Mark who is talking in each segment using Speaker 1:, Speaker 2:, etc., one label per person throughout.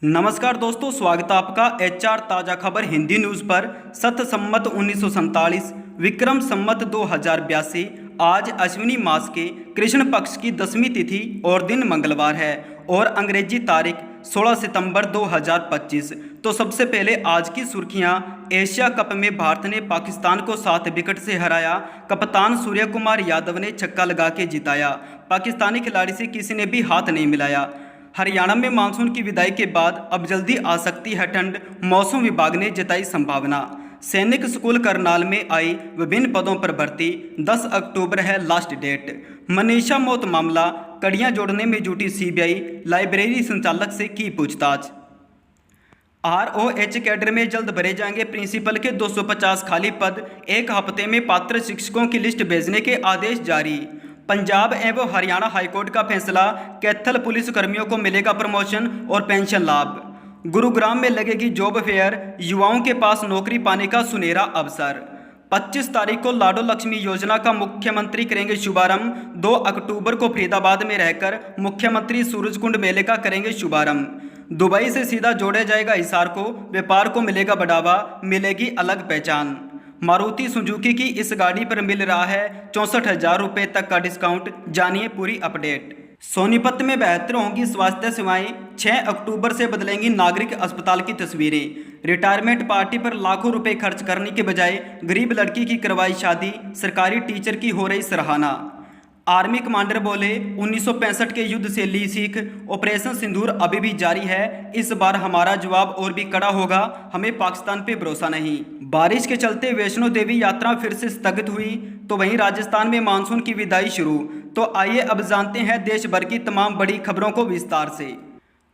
Speaker 1: नमस्कार दोस्तों, स्वागत है आपका एचआर ताज़ा खबर हिंदी न्यूज़ पर। सत संमत 1947 विक्रम संमत 2082 आज अश्विनी मास के कृष्ण पक्ष की 10वीं तिथि और दिन मंगलवार है और अंग्रेजी तारीख 16 सितंबर 2025। तो सबसे पहले आज की सुर्खियां। एशिया कप में भारत ने पाकिस्तान को 7 विकेट से हराया। कप्तान सूर्य कुमार यादव ने छक्का लगा के जिताया। पाकिस्तानी खिलाड़ी से किसी ने भी हाथ नहीं मिलाया। हरियाणा में मानसून की विदाई के बाद अब जल्दी आ सकती है ठंड, मौसम विभाग ने जताई संभावना। सैनिक स्कूल करनाल में आई विभिन्न पदों पर भर्ती, 10 अक्टूबर है लास्ट डेट। मनीषा मौत मामला, कड़ियां जोड़ने में जुटी सीबीआई, लाइब्रेरी संचालक से की पूछताछ। आरओएच कैडर में जल्द भरे जाएंगे प्रिंसिपल के 250 खाली पद, एक हफ्ते में पात्र शिक्षकों की लिस्ट भेजने के आदेश जारी। पंजाब एवं हरियाणा हाईकोर्ट का फैसला, कैथल पुलिस कर्मियों को मिलेगा प्रमोशन और पेंशन लाभ। गुरुग्राम में लगेगी जॉब फेयर, युवाओं के पास नौकरी पाने का सुनहरा अवसर। 25 तारीख को लाडो लक्ष्मी योजना का मुख्यमंत्री करेंगे शुभारंभ। 2 अक्टूबर को फरीदाबाद में रहकर मुख्यमंत्री सूरजकुंड मेले का करेंगे शुभारंभ। दुबई से सीधा जोड़ा जाएगा हिसार को, व्यापार को मिलेगा बढ़ावा, मिलेगी अलग पहचान। मारुति सुजुकी की इस गाड़ी पर मिल रहा है 64,000 रुपये तक का डिस्काउंट, जानिए पूरी अपडेट। सोनीपत में बेहतर होंगी स्वास्थ्य सेवाएं, 6 अक्टूबर से बदलेंगी नागरिक अस्पताल की तस्वीरें। रिटायरमेंट पार्टी पर लाखों रुपए खर्च करने के बजाय गरीब लड़की की करवाई शादी, सरकारी टीचर की हो रही सराहना। आर्मी कमांडर बोले, 1965 के युद्ध से ली सीख, ऑपरेशन सिंदूर अभी भी जारी है, इस बार हमारा जवाब और भी कड़ा होगा, हमें पाकिस्तान पे भरोसा नहीं। बारिश के चलते वैष्णो देवी यात्रा फिर से स्थगित हुई, तो वहीं राजस्थान में मानसून की विदाई शुरू। तो आइए अब जानते हैं देश भर की तमाम बड़ी खबरों को विस्तार से।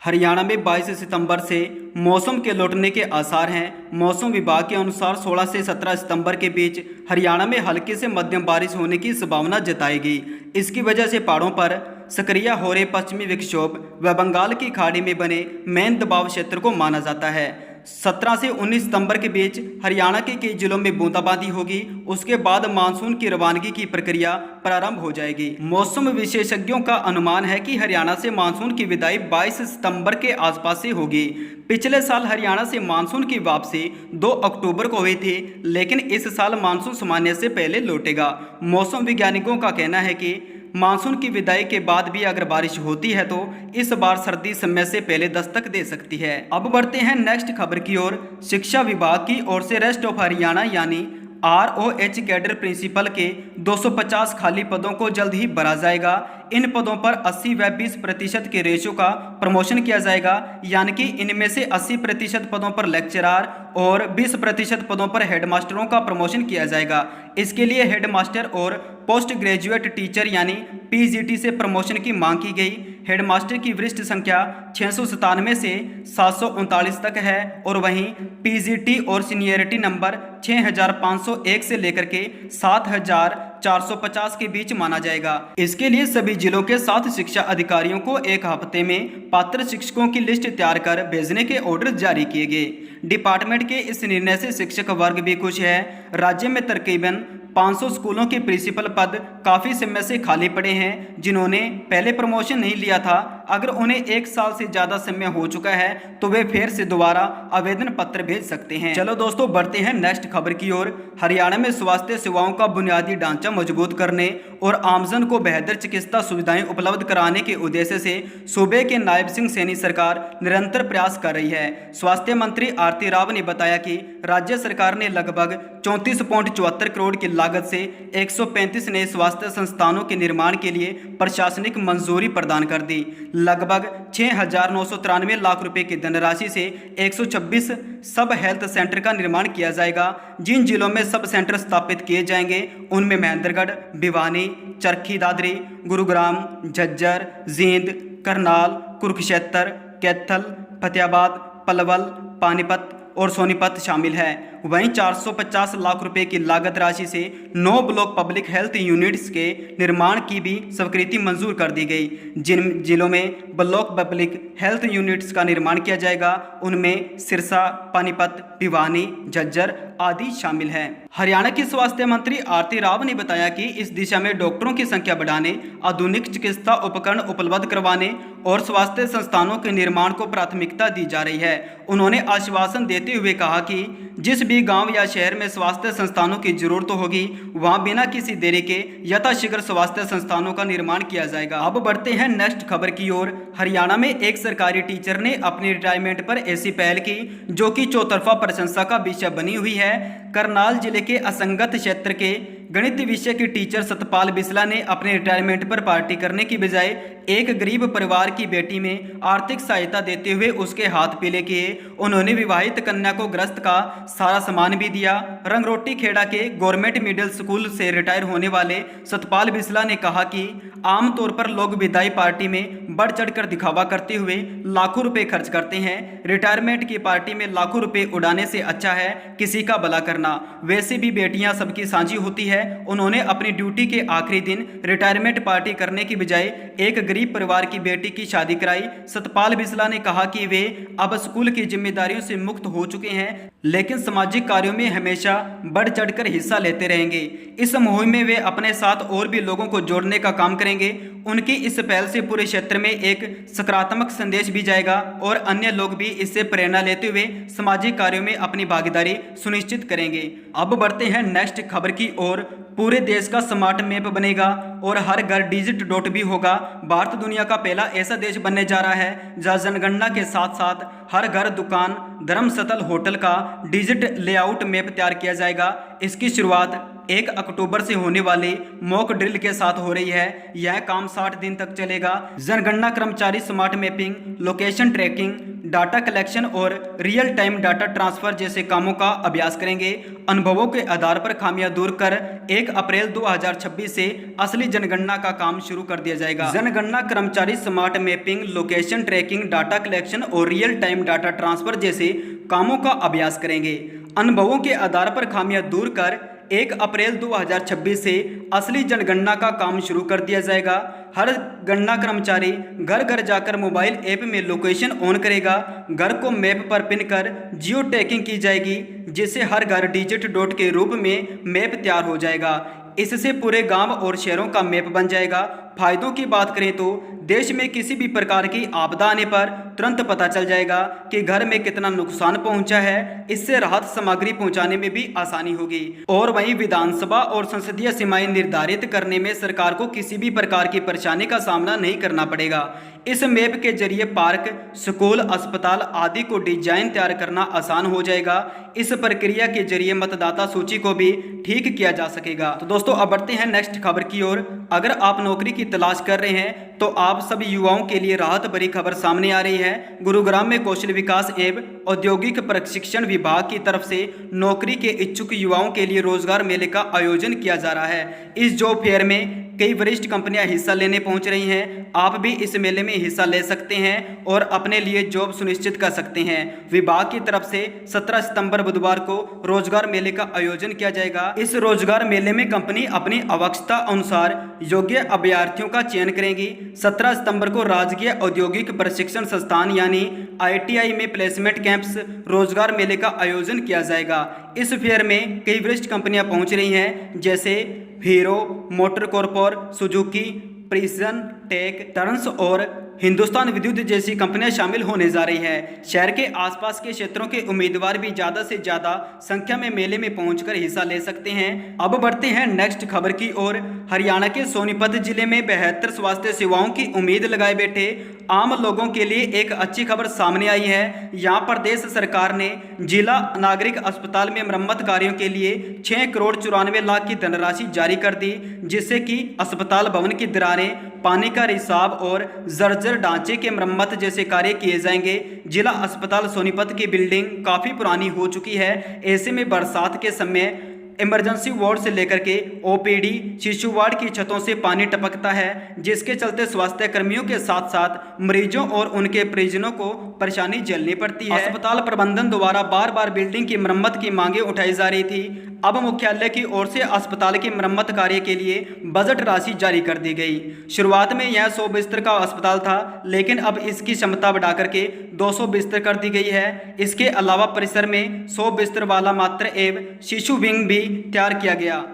Speaker 1: हरियाणा में 22 सितंबर से मौसम के लौटने के आसार हैं। मौसम विभाग के अनुसार 16 से 17 सितंबर के बीच हरियाणा में हल्की से मध्यम बारिश होने की संभावना जताई गई। इसकी वजह से पहाड़ों पर सक्रिय हो रहे पश्चिमी विक्षोभ व बंगाल की खाड़ी में बने मैन दबाव क्षेत्र को माना जाता है। 17 से 19 सितंबर के बीच हरियाणा के कई जिलों में बूंदाबांदी होगी। उसके बाद मानसून की रवानगी की प्रक्रिया प्रारंभ हो जाएगी। मौसम विशेषज्ञों का अनुमान है कि हरियाणा से मानसून की विदाई 22 सितंबर के आसपास से होगी। पिछले साल हरियाणा से मानसून की वापसी 2 अक्टूबर को हुई थी, लेकिन इस साल मानसून सामान्य से पहले लौटेगा। मौसम वैज्ञानिकों का कहना है कि मानसून की विदाई के बाद भी अगर बारिश होती है तो इस बार सर्दी समय से पहले दस्तक दे सकती है। अब बढ़ते हैं नेक्स्ट खबर की ओर। शिक्षा विभाग की ओर से रेस्ट ऑफ हरियाणा यानी आरओएच कैडर प्रिंसिपल के 250 खाली पदों को जल्द ही भरा जाएगा। इन पदों पर 80 व 20% के रेशो का प्रमोशन किया जाएगा, यानी कि इनमें से 80% पदों पर लेक्चरार और 20% पदों पर हेडमास्टरों का प्रमोशन किया जाएगा। इसके लिए हेडमास्टर और पोस्ट ग्रेजुएट टीचर यानी पीजीटी से प्रमोशन की मांग की गई। हेडमास्टर की वरिष्ठ संख्या 697 से 739 तक है और वहीं पीजीटी और सीनियरिटी नंबर 6501 से लेकर के 7450 के बीच माना जाएगा। इसके लिए सभी जिलों के 7 शिक्षा अधिकारियों को एक हफ्ते में पात्र शिक्षकों की लिस्ट तैयार कर भेजने के ऑर्डर जारी किए गए। डिपार्टमेंट के इस निर्णय से शिक्षक वर्ग भी खुश है। राज्य में तकरीबन 500 स्कूलों के प्रिंसिपल पद काफ़ी समय से खाली पड़े हैं। जिन्होंने पहले प्रमोशन नहीं लिया था, अगर उन्हें 1 साल से ज़्यादा समय हो चुका है तो वे फिर से दोबारा आवेदन पत्र भेज सकते हैं। चलो दोस्तों, बढ़ते हैं नेक्स्ट खबर की ओर। हरियाणा में स्वास्थ्य सेवाओं का बुनियादी ढांचा मजबूत करने और आमजन को बेहतर चिकित्सा सुविधाएं उपलब्ध कराने के उद्देश्य से सूबे के नायब सिंह सैनी सरकार निरंतर प्रयास कर रही है। स्वास्थ्य मंत्री आरती राव ने बताया कि राज्य सरकार ने लगभग 34.74 करोड़ की लागत से 135 नए स्वास्थ्य संस्थानों के निर्माण के लिए प्रशासनिक मंजूरी प्रदान कर दी। लगभग 6,993 लाख रुपए की धनराशि से 126 सब हेल्थ सेंटर का निर्माण किया जाएगा। जिन जिलों में सब सेंटर स्थापित किए जाएंगे उनमें महेंद्रगढ़, भिवानी, चरखी दादरी, गुरुग्राम, झज्जर, जींद, करनाल, कुरुक्षेत्र, कैथल, फतेहाबाद, पलवल, पानीपत, और सोनीपत शामिल है। वहीं 450 लाख रुपए की लागत राशि से 9 ब्लॉक पब्लिक हेल्थ यूनिट्स के निर्माण की भी स्वीकृति मंजूर कर दी गई। जिन जिलों में ब्लॉक पब्लिक हेल्थ यूनिट्स का निर्माण किया जाएगा उनमें सिरसा, पानीपत, भिवानी, झज्जर आदि शामिल हैं। हरियाणा की स्वास्थ्य मंत्री आरती राव ने बताया कि इस दिशा में डॉक्टरों की संख्या बढ़ाने, आधुनिक चिकित्सा उपकरण उपलब्ध करवाने और स्वास्थ्य संस्थानों के निर्माण को प्राथमिकता दी जा रही है। उन्होंने आश्वासन देते हुए कहा कि जिस भी गांव या शहर में स्वास्थ्य संस्थानों की जरूरत होगी वहां बिना किसी देरी के यथाशीघ्र स्वास्थ्य संस्थानों का निर्माण किया जाएगा। अब बढ़ते हैं नेक्स्ट खबर की ओर। हरियाणा में एक सरकारी टीचर ने अपनी रिटायरमेंट पर ऐसी पहल की जो कि चौतरफा प्रशंसा का विषय बनी हुई है। करनाल जिले के असंगत क्षेत्र के गणित विषय की टीचर सतपाल बिस्ला ने अपने रिटायरमेंट पर पार्टी करने की बजाय एक गरीब परिवार की बेटी में आर्थिक सहायता देते हुए उसके हाथ पीले किए। उन्होंने विवाहित कन्या को ग्रस्त का सारा सामान भी दिया। रंगरोटी खेड़ा के गवर्नमेंट मिडिल स्कूल से रिटायर होने वाले सतपाल बिस्ला ने कहा कि आमतौर पर लोग विदाई पार्टी में बढ़ चढ़कर दिखावा करते हुए लाखों रुपए खर्च करते हैं। रिटायरमेंट की पार्टी में लाखों रुपए उड़ाने से अच्छा है किसी का भला करना। वैसे भी बेटियां सबकी साझी होती है। उन्होंने अपनी ड्यूटी के आखिरी दिन रिटायरमेंट पार्टी करने की बजाय एक गरीब परिवार की बेटी की शादी कराई। सतपाल बिस्ला ने कहा कि वे अब स्कूल की जिम्मेदारियों से मुक्त हो चुके हैं लेकिन सामाजिक कार्यों में हमेशा बढ़ चढ़कर हिस्सा लेते रहेंगे। इस मुहिम में वे अपने साथ और भी लोगों को जोड़ने का काम करेंगे। उनकी इस पहल से पूरे क्षेत्र में एक सकारात्मक संदेश भी जाएगा और अन्य लोग भी इससे प्रेरणा लेते हुए सामाजिक कार्यों में अपनी भागीदारी सुनिश्चित करेंगे। अब बढ़ते हैं नेक्स्ट खबर की ओर। पूरे देश का स्मार्ट मैप बनेगा और हर घर डिजिट डॉट भी होगा। भारत दुनिया का पहला ऐसा देश बनने जा रहा है जहां जनगणना के साथ साथ हर घर, दुकान, धर्मस्थल, होटल का डिजिट लेआउट मैप तैयार किया जाएगा। इसकी शुरुआत 1 अक्टूबर से होने वाले मॉक ड्रिल के साथ हो रही है। यह काम 60 दिन तक चलेगा। जनगणना कर्मचारी smart mapping, location tracking, data collection और रियल टाइम डाटा ट्रांसफर जैसे कामों का अभ्यास करेंगे। अनुभवों के आधार पर खामियां दूर कर 1 अप्रैल 2026 से असली जनगणना का काम शुरू कर दिया जाएगा। जनगणना कर्मचारी smart mapping, location tracking, data collection और रियल टाइम डाटा ट्रांसफर जैसे कामों का अभ्यास करेंगे। अनुभवों के आधार पर खामियां दूर कर 1 अप्रैल 2026 से असली जनगणना का काम शुरू कर दिया जाएगा। हर गणना कर्मचारी घर घर जाकर मोबाइल ऐप में लोकेशन ऑन करेगा। घर को मैप पर पिन कर जियो टैगिंग की जाएगी जिससे हर घर डिजिट डॉट के रूप में मैप तैयार हो जाएगा। इससे पूरे गांव और शहरों का मैप बन जाएगा। फायदों की बात करें तो देश में किसी भी प्रकार की आपदा आने पर तुरंत पता चल जाएगा कि घर में कितना नुकसान पहुंचा है। इससे राहत सामग्री पहुंचाने में भी आसानी होगी। और वहीं विधानसभा और संसदीय सीमाएं निर्धारित करने में सरकार को किसी भी प्रकार की परेशानी का सामना नहीं करना पड़ेगा। इस मैप के जरिए पार्क, स्कूल, अस्पताल आदि को डिजाइन तैयार करना आसान हो जाएगा। इस प्रक्रिया के जरिए मतदाता सूची को भी ठीक किया जा सकेगा। तो दोस्तों अब बढ़ते हैं नेक्स्ट खबर की ओर। अगर आप नौकरी की तलाश कर रहे हैं तो आप सभी युवाओं के लिए राहत भरी खबर सामने आ रही है। गुरुग्राम में कौशल विकास एवं औद्योगिक प्रशिक्षण विभाग की तरफ से नौकरी के इच्छुक युवाओं के लिए रोजगार मेले का आयोजन किया जा रहा है। इस जॉब फेयर में कई वरिष्ठ कंपनियां हिस्सा लेने पहुंच रही हैं। आप भी इस मेले में हिस्सा ले सकते हैं और अपने लिए जॉब सुनिश्चित कर सकते हैं। विभाग की तरफ से 17 सितंबर बुधवार को रोजगार मेले का आयोजन किया जाएगा। इस रोजगार मेले में कंपनी अपनी आवश्यकता अनुसार योग्य अभ्यर्थियों का चयन करेंगी। 17 सितंबर को राजकीय औद्योगिक प्रशिक्षण संस्थान यानी ITI में प्लेसमेंट कैंप्स रोजगार मेले का आयोजन किया जाएगा। इस फेयर में कई वरिष्ठ कंपनियां पहुंच रही हैं जैसे Hero motor corp, Suzuki, precision tech, turns और हिंदुस्तान विद्युत जैसी कंपनियां शामिल होने जा रही है। शहर के आसपास के क्षेत्रों के उम्मीदवार भी ज़्यादा से ज़्यादा संख्या में मेले में पहुंचकर हिस्सा ले सकते हैं। अब बढ़ते हैं नेक्स्ट खबर की ओर। हरियाणा के सोनीपत जिले में बेहतर स्वास्थ्य सेवाओं की उम्मीद लगाए बैठे आम लोगों के लिए एक अच्छी खबर सामने आई है। यहाँ प्रदेश सरकार ने जिला नागरिक अस्पताल में मरम्मत कार्यों के लिए 6 करोड़ 94 लाख की धनराशि जारी कर दी, जिससे कि अस्पताल भवन की दीवारें, पानी का रिसाव और जर्जर ढांचे के मरम्मत जैसे कार्य किए जाएंगे। जिला अस्पताल सोनीपत की बिल्डिंग काफ़ी पुरानी हो चुकी है। ऐसे में बरसात के समय इमरजेंसी वार्ड से लेकर के ओपीडी, शिशु वार्ड की छतों से पानी टपकता है, जिसके चलते स्वास्थ्य कर्मियों के साथ साथ मरीजों और उनके परिजनों को परेशानी झेलनी पड़ती है। अस्पताल प्रबंधन द्वारा बार बार बिल्डिंग की मरम्मत की मांगे उठाई जा रही थी। अब मुख्यालय की ओर से अस्पताल की मरम्मत कार्य के लिए बजट राशि जारी कर दी गई। शुरुआत में यह 100 बिस्तर का अस्पताल था, लेकिन अब इसकी क्षमता बढ़ा करके 200 बिस्तर कर दी गई है। इसके अलावा परिसर में 100 बिस्तर वाला मातृ एवं शिशु विंग भी तैयार किया गया।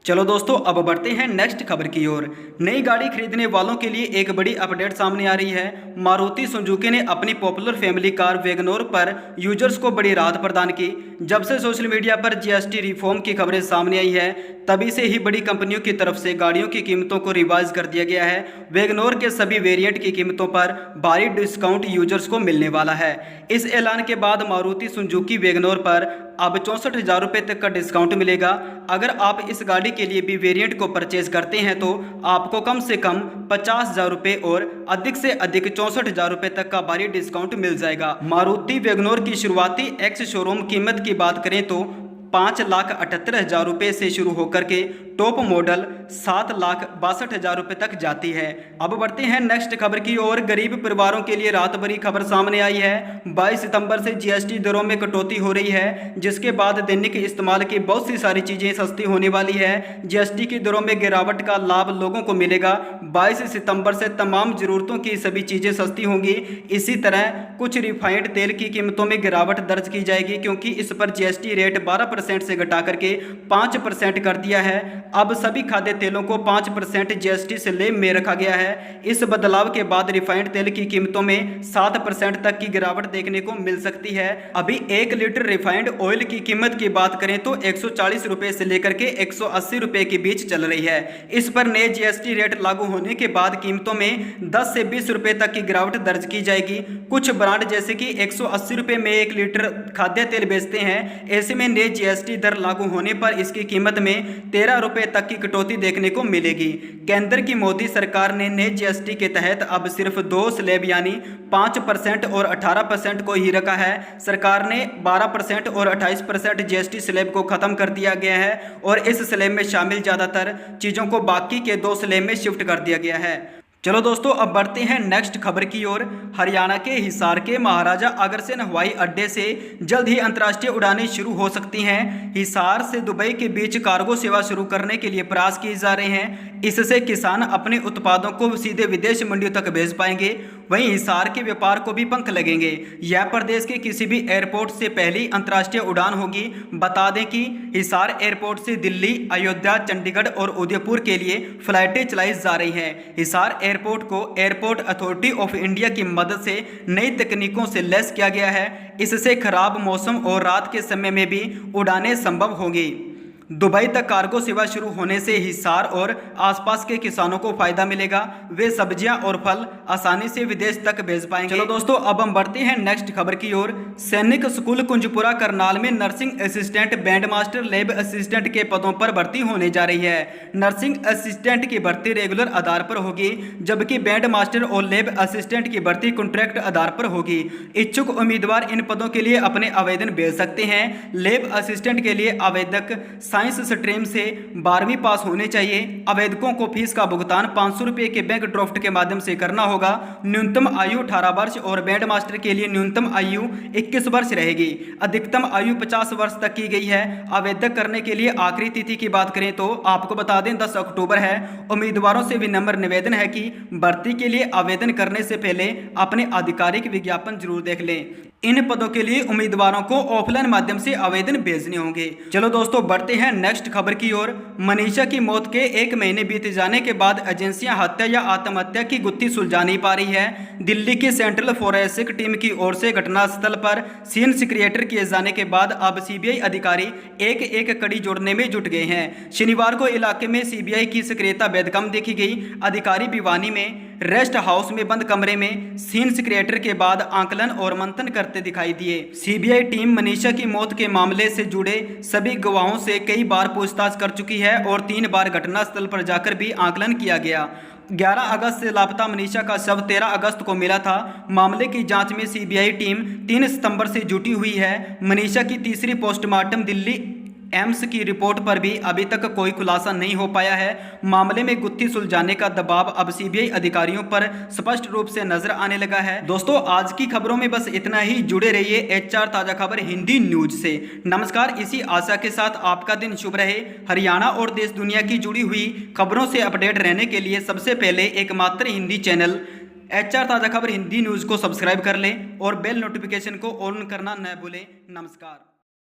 Speaker 1: चलो दोस्तों, अब बढ़ते हैं नेक्स्ट खबर की ओर। नई गाड़ी खरीदने वालों के लिए एक बड़ी अपडेट सामने आ रही है। मारुति सुजुकी ने अपनी पॉपुलर फैमिली कार वैगनोर पर यूजर्स को बड़ी राहत प्रदान की। जब से सोशल मीडिया पर जीएसटी रिफॉर्म की खबरें सामने आई है, तभी से ही बड़ी कंपनियों की तरफ से गाड़ियों की कीमतों को रिवाइज कर दिया गया है। वैगनोर के सभी वेरिएंट की कीमतों पर भारी डिस्काउंट यूजर्स को मिलने वाला है। इस ऐलान के बाद मारुति सुजुकी वैगनोर पर अब 64,000 रुपये तक का डिस्काउंट मिलेगा। अगर आप इस गाड़ी के लिए भी वेरिएंट को परचेज करते हैं तो आपको कम से कम 50,000 रुपये और अधिक से अधिक 64,000 रुपये तक का भारी डिस्काउंट मिल जाएगा। मारुति वैगनोर की शुरुआती एक्स शोरूम कीमत की बात करें तो 5,78,000 रुपये से शुरू होकर के टॉप मॉडल 7,62,000 रुपये तक जाती है। अब बढ़ते हैं नेक्स्ट खबर की ओर। गरीब परिवारों के लिए राहत भरी खबर सामने आई है। 22 सितंबर से जीएसटी दरों में कटौती हो रही है, जिसके बाद दैनिक इस्तेमाल की बहुत सी सारी चीज़ें सस्ती होने वाली है। जीएसटी की दरों में गिरावट का लाभ लोगों को मिलेगा। 22 सितंबर से तमाम ज़रूरतों की सभी चीज़ें सस्ती होंगी। इसी तरह कुछ रिफाइंड तेल की कीमतों में गिरावट दर्ज की जाएगी, क्योंकि इस पर जीएसटी रेट 12% से घटा करके 5% कर दिया है। अब सभी खाद्य तेलों को 5% जीएसटी स्लैब में रखा गया है। इस बदलाव के बाद रिफाइंड तेल की कीमतों में 7% तक की गिरावट देखने को मिल सकती है। अभी 1 लीटर रिफाइंड ऑयल की कीमत की बात करें तो 140 रुपये से लेकर के 180 रुपये के बीच चल रही है। इस पर नए जीएसटी रेट लागू होने के बाद कीमतों में 10 से 20 रुपये तक की गिरावट दर्ज की जाएगी। कुछ ब्रांड जैसे कि 180 रुपये में 1 लीटर खाद्य तेल बेचते हैं। ऐसे में नए जीएसटी दर लागू होने पर इसकी कीमत में 13 रुपये तक की कटौती देखने को मिलेगी। केंद्र की मोदी सरकार ने नए जीएसटी के तहत अब सिर्फ 2 स्लैब यानी 5% और 18% को ही रखा है। सरकार ने 12% और 28% जीएसटी स्लैब को खत्म कर दिया गया है और इस स्लैब में शामिल ज़्यादातर चीज़ों को बाकी के 2 स्लैब में शिफ्ट कर दिया गया है। चलो दोस्तों, अब बढ़ते हैं नेक्स्ट खबर की ओर। हरियाणा के हिसार के महाराजा अग्रसेन हवाई अड्डे से जल्द ही अंतर्राष्ट्रीय उड़ानें शुरू हो सकती हैं। हिसार से दुबई के बीच कार्गो सेवा शुरू करने के लिए प्रयास किए जा रहे हैं। इससे किसान अपने उत्पादों को सीधे विदेश मंडियों तक भेज पाएंगे। वहीं हिसार के व्यापार को भी पंख लगेंगे। यह प्रदेश के किसी भी एयरपोर्ट से पहली अंतर्राष्ट्रीय उड़ान होगी। बता दें कि हिसार एयरपोर्ट से दिल्ली, अयोध्या, चंडीगढ़ और उदयपुर के लिए फ्लाइटें चलाई जा रही हैं। हिसार एयरपोर्ट को एयरपोर्ट अथॉरिटी ऑफ इंडिया की मदद से नई तकनीकों से लैस किया गया है। इससे खराब मौसम और रात के समय में भी उड़ानें संभव होंगी। दुबई तक कार्गो सेवा शुरू होने से हिसार और आसपास के किसानों को फायदा मिलेगा। वे सब्जियां और फल आसानी से विदेश तक भेज पाएंगे। चलो दोस्तों, अब हम बढ़ते हैं नेक्स्ट खबर की ओर। सैनिक स्कूल कुंजपुरा करनाल में nursing assistant, band master, lab assistant के पदों पर भर्ती होने जा रही है। नर्सिंग असिस्टेंट की भर्ती रेगुलर आधार पर होगी, जबकि बैंड मास्टर और लैब असिस्टेंट की भर्ती कॉन्ट्रैक्ट आधार पर होगी। इच्छुक उम्मीदवार इन पदों के लिए अपने आवेदन भेज सकते हैं। लैब असिस्टेंट के लिए आवेदक साइंस स्ट्रीम से 12वीं पास होने चाहिए। आवेदकों को फीस का भुगतान 500 रुपये के बैंक ड्राफ्ट के माध्यम से करना होगा। न्यूनतम आयु 18 वर्ष और बैंड मास्टर के लिए न्यूनतम आयु 21 वर्ष रहेगी। अधिकतम आयु 50 वर्ष तक की गई है। आवेदन करने के लिए आखिरी तिथि की बात करें तो आपको बता दें 10 अक्टूबर है। उम्मीदवारों से विनम्र निवेदन है कि भर्ती के लिए आवेदन करने से पहले अपने आधिकारिक विज्ञापन जरूर देख लें। इन पदों के लिए उम्मीदवारों को ऑफलाइन माध्यम से आवेदन भेजने होंगे। चलो दोस्तों, बढ़ते हैं नेक्स्ट खबर की ओर। मनीषा की मौत के 1 महीने बीत जाने के बाद एजेंसियां हत्या या आत्महत्या की गुत्थी सुलझा नहीं पा रही है। दिल्ली की सेंट्रल फोरेंसिक टीम की ओर से घटनास्थल पर सीन क्रिएटर किए जाने के बाद अब सीबीआई अधिकारी एक एक कड़ी जोड़ने में जुट गए हैं। शनिवार को इलाके में सीबीआई की सक्रियता बेदखम देखी गई। अधिकारी भिवानी में रेस्ट हाउस में बंद कमरे में सीन क्रिएटर के बाद आंकलन और मंथन करते दिखाई दिए। सीबीआई टीम मनीषा की मौत के मामले से जुड़े सभी गवाहों से कई बार पूछताछ कर चुकी है और 3 बार घटनास्थल पर जाकर भी आंकलन किया गया। 11 अगस्त से लापता मनीषा का शव 13 अगस्त को मिला था। मामले की जांच में सीबीआई टीम 3 सितंबर से जुटी हुई है। मनीषा की तीसरी पोस्टमार्टम दिल्ली एम्स की रिपोर्ट पर भी अभी तक कोई खुलासा नहीं हो पाया है। मामले में गुत्थी सुलझाने का दबाव अब सीबीआई अधिकारियों पर स्पष्ट रूप से नजर आने लगा है। दोस्तों, आज की खबरों में बस इतना ही। जुड़े रहिए HR ताजा खबर हिंदी न्यूज से। नमस्कार, इसी आशा के साथ आपका दिन शुभ रहे। हरियाणा और देश दुनिया की जुड़ी हुई खबरों से अपडेट रहने के लिए सबसे पहले एकमात्र हिंदी चैनल HR ताजा खबर हिंदी न्यूज को सब्सक्राइब कर लें और बेल नोटिफिकेशन को ऑन करना न भूलें। नमस्कार।